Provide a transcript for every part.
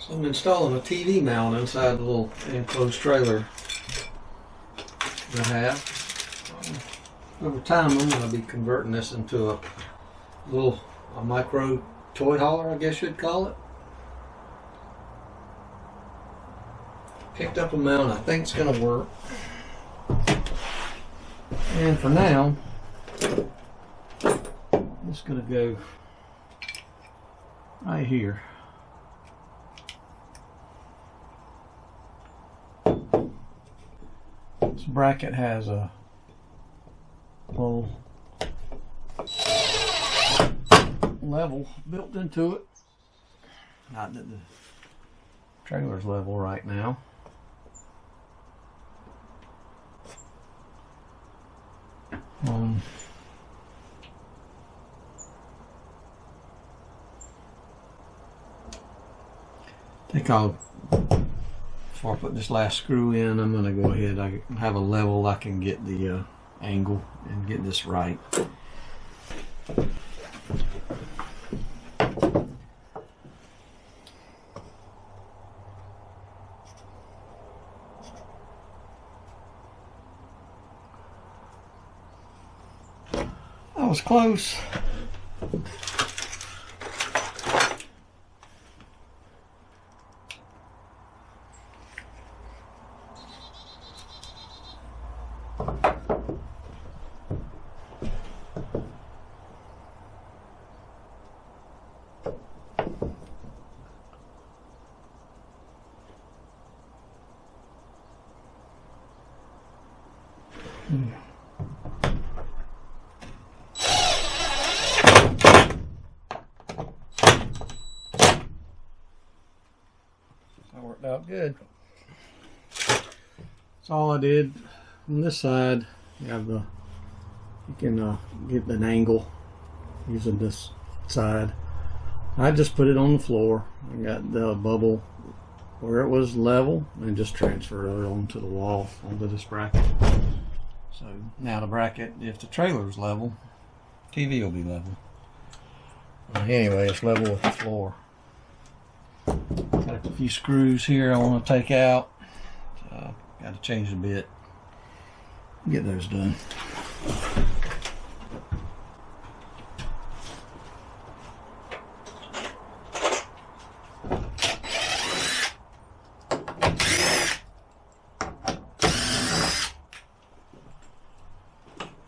So I'm installing a TV mount inside the little enclosed trailer that I have. Over time I'm going to be converting this into a micro toy hauler, I guess you'd call it. Picked up a mount I think it's going to work. And for now, I'm just going to go right here. This bracket has a little level built into it. Not that the trailer's level right now. I think before I put this last screw in, I'm going to go ahead. I have a level I can get the angle and get this right. That was close. That worked out good. That's all I did. On this side, you can get an angle using this side. I just put it on the floor. I got the bubble where it was level and just transferred it onto the wall, onto this bracket. So now the bracket, if the trailer's level, TV will be level. Anyway, it's level with the floor. Got a few screws here I want to take out. Got to change a bit. Get those done.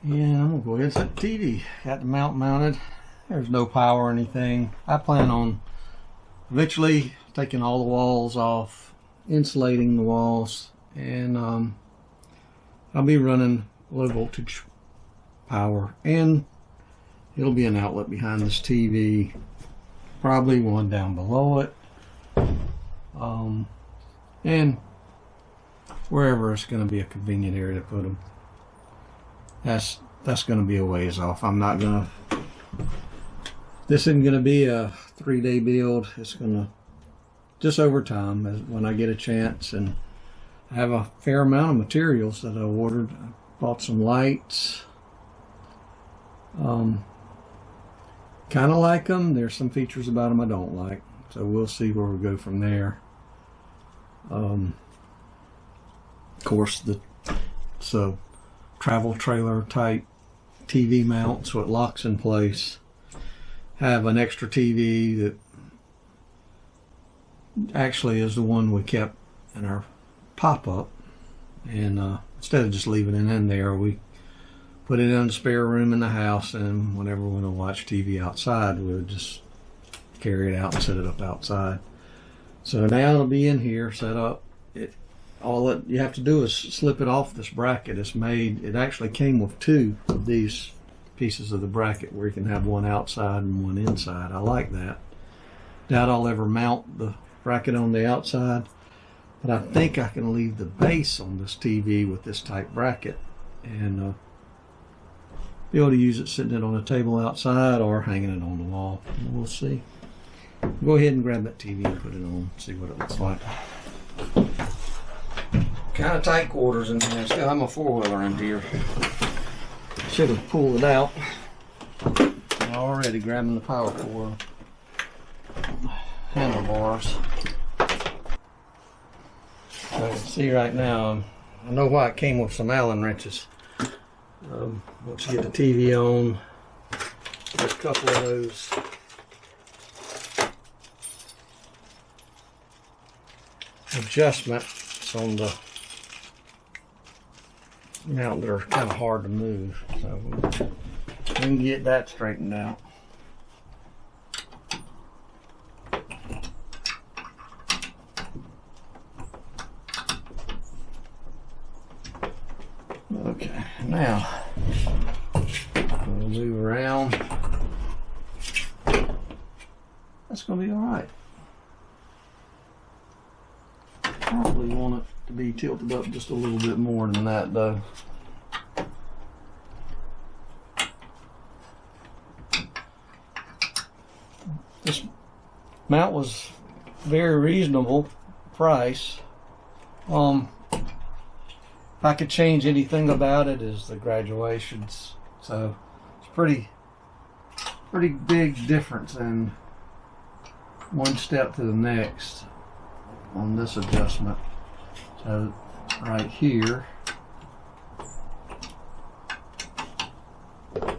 Yeah, I'm gonna go ahead and set the TV. Got the mount mounted. There's no power or anything. I plan on eventually taking all the walls off, insulating the walls, and I'll be running low voltage power, and it'll be an outlet behind this TV, probably one down below it, and wherever it's going to be a convenient area to put them. That's going to be a ways off. I'm not going to, this isn't going to be a 3-day build. It's going to, just over time, as when I get a chance, and I have a fair amount of materials that I ordered. I bought some lights. Kind of like them. There's some features about them I don't like. So we'll see where we go from there. Of course, so travel trailer type TV mount, so it locks in place. Have an extra TV that actually is the one we kept in our pop-up, and instead of just leaving it in there, we put it in the spare room in the house, and whenever we want to watch TV outside, we would just carry it out and set it up outside. So now it'll be in here set up. All that you have to do is slip it off this bracket. It's made, it actually came with 2 of these pieces of the bracket where you can have one outside and one inside. I like that. Doubt I'll ever mount the bracket on the outside, but I think I can leave the base on this TV with this type bracket and be able to use it sitting it on a table outside or hanging it on the wall. We'll see. Go ahead and grab that TV and put it on, see what it looks like. Kind of tight quarters in here. Still have my 4-wheeler in here. Should have pulled it out. Already grabbing the power cord handlebars. See right now, I know why it came with some Allen wrenches. Once you get the TV on, there's a couple of those adjustments on the mount that are kind of hard to move. So we can get that straightened out. Okay, now we'll move around. That's going to be all right. Probably want it to be tilted up just a little bit more than that, though. This mount was very reasonable price. If I could change anything about it is the graduations. So it's pretty big difference in one step to the next on this adjustment. So right here, so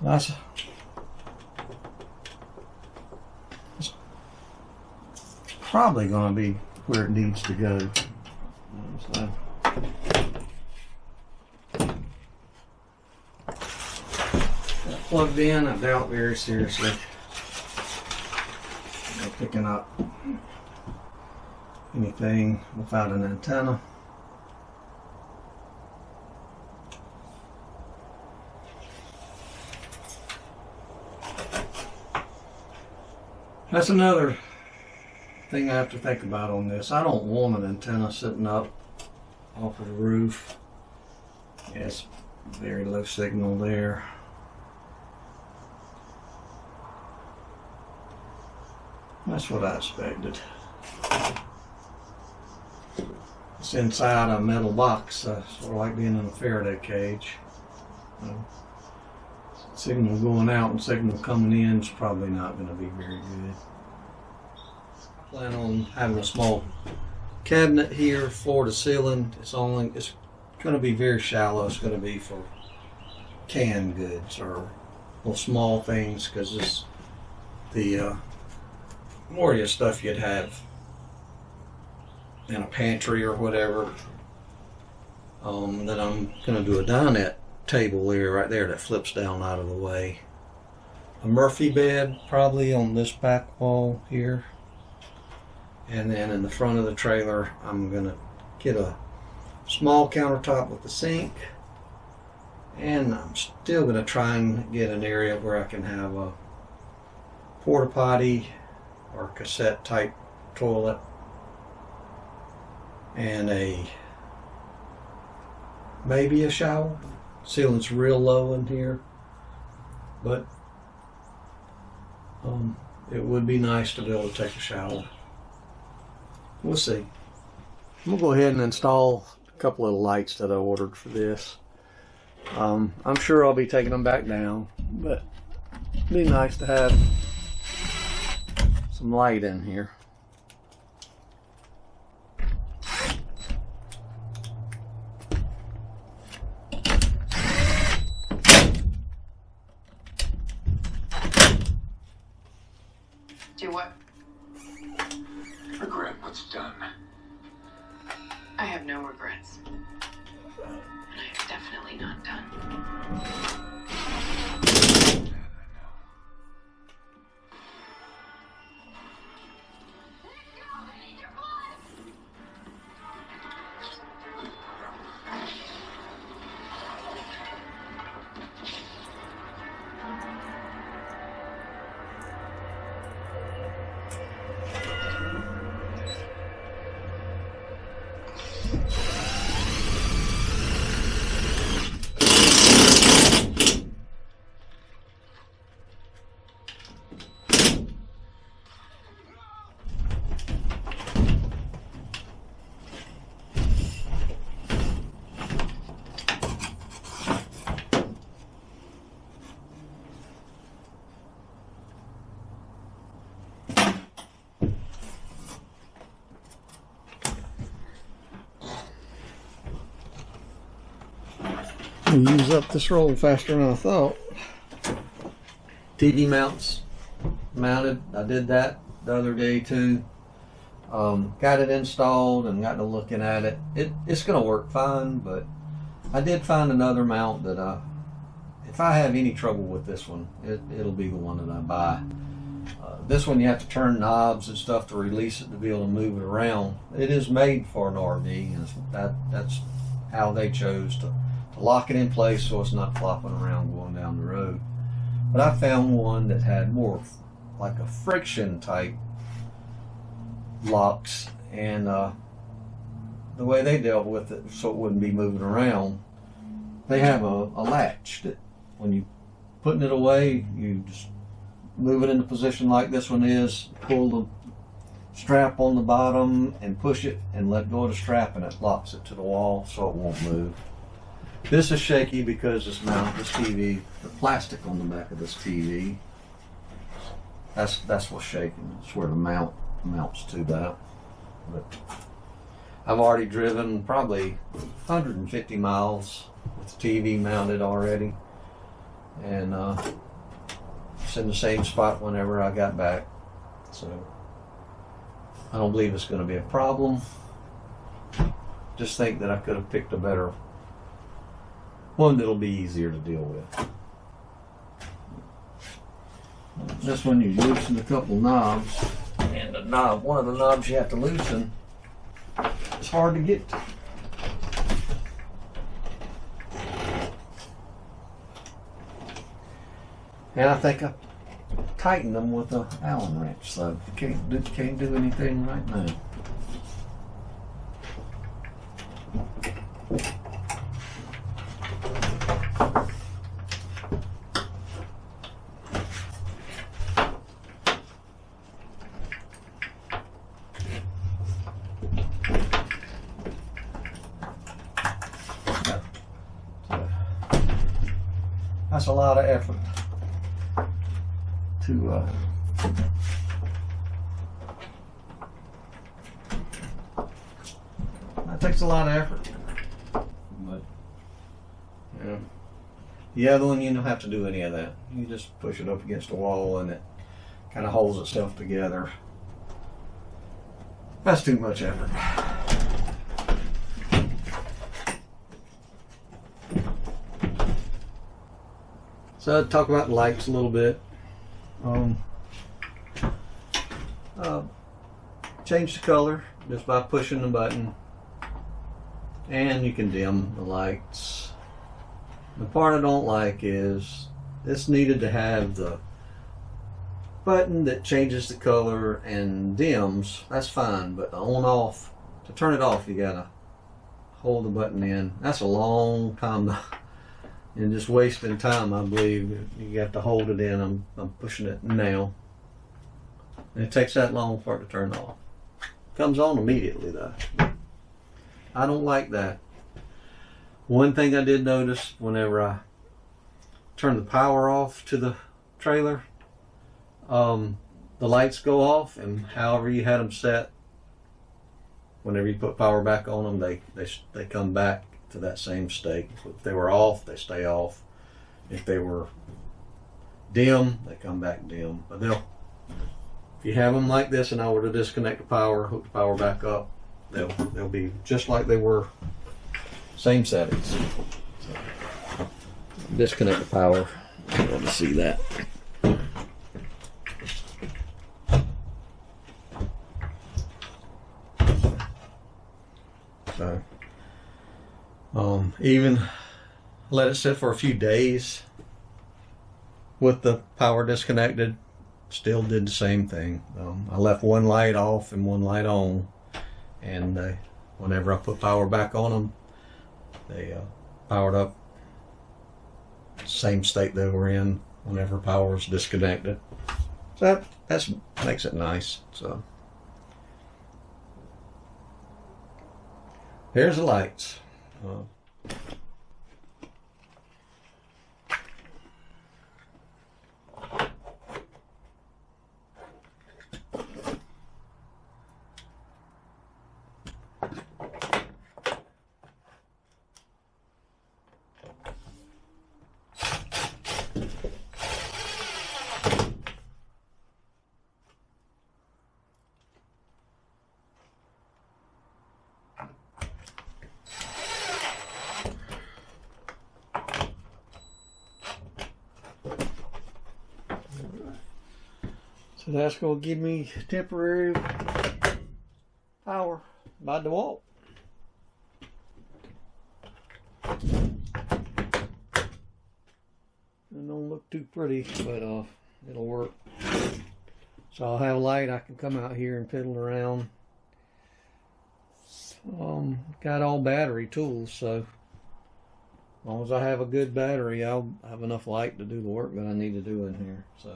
that's probably going to be where it needs to go. So got plugged in. I doubt very seriously picking up anything without an antenna. That's another thing I have to think about on this. I don't want an antenna sitting up off of the roof. Yes, very low signal there. That's what I expected. It's inside a metal box, sort of like being in a Faraday cage. Signal going out and signal coming in is probably not going to be very good. I plan on having a small cabinet here, floor to ceiling. It's going to be very shallow. It's going to be for canned goods or little small things, because it's the more of your stuff you'd have in a pantry or whatever. Then I'm going to do a dinette table there, right there, that flips down out of the way. A Murphy bed probably on this back wall here. And then in the front of the trailer, I'm going to get a small countertop with the sink. And I'm still going to try and get an area where I can have a porta potty or cassette type toilet. And maybe a shower. Ceiling's real low in here, but it would be nice to be able to take a shower. We'll see. I'm gonna go ahead and install a couple of lights that I ordered for this. I'm sure I'll be taking them back down, but it'd be nice to have some light in here. Do what? Regret what's done. I have no regrets. And I'm definitely not done. We use up this roll faster than I thought. TV mounts mounted. I did that the other day too. Got it installed and got to looking at it. It's going to work fine, but I did find another mount that if I have any trouble with this one, it'll be the one that I buy. This one you have to turn knobs and stuff to release it to be able to move it around. It is made for an RV, and that's how they chose to lock it in place so it's not flopping around going down the road. But I found one that had more like a friction type locks, and the way they dealt with it so it wouldn't be moving around, they have a latch that when you putting it away, you just move it into position like this one is, pull the strap on the bottom and push it and let go of the strap, and it locks it to the wall so it won't move. This is shaky because this TV, the plastic on the back of this TV, that's what's shaking. It's where the mounts to that. But I've already driven probably 150 miles with the TV mounted already, and it's in the same spot whenever I got back, so I don't believe it's going to be a problem. Just think that I could have picked a better one that'll be easier to deal with. This one you loosen a couple knobs, and one of the knobs you have to loosen, it's hard to get to. And I think I tightened them with an Allen wrench, so can't do anything right now. That's a lot of effort to that takes a lot of effort, but yeah. The other one, you don't have to do any of that. You just push it up against the wall and it kind of holds itself together. That's too much effort. So I'd talk about lights a little bit. Change the color just by pushing the button, and you can dim the lights. The part I don't like is it's needed to have the button that changes the color and dims. That's fine, but the on off, to turn it off, you gotta hold the button in. That's a long time and just wasting time, I believe. You have to hold it in. I'm pushing it now. And it takes that long for it to turn off. Comes on immediately though. I don't like that. One thing I did notice whenever I turned the power off to the trailer, the lights go off, and however you had them set, whenever you put power back on them, they come back to that same state. If they were off, they stay off. If they were dim, they come back dim. But if you have them like this and I were to disconnect the power, hook the power back up, they'll be just like they were, same settings. So, disconnect the power. You'll be able to see that. So, even let it sit for a few days with the power disconnected, still did the same thing. I left one light off and one light on, and whenever I put power back on them, they powered up same state they were in whenever power was disconnected. So that makes it nice. So here's the lights. So that's going to give me temporary power by DeWalt. It don't look too pretty, but it'll work. So I'll have light. I can come out here and fiddle around. Got all battery tools, so as long as I have a good battery, I'll have enough light to do the work that I need to do in here. So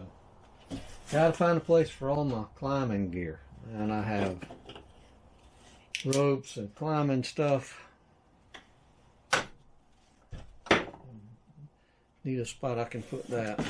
gotta find a place for all my climbing gear, and I have ropes and climbing stuff. Need a spot I can put that.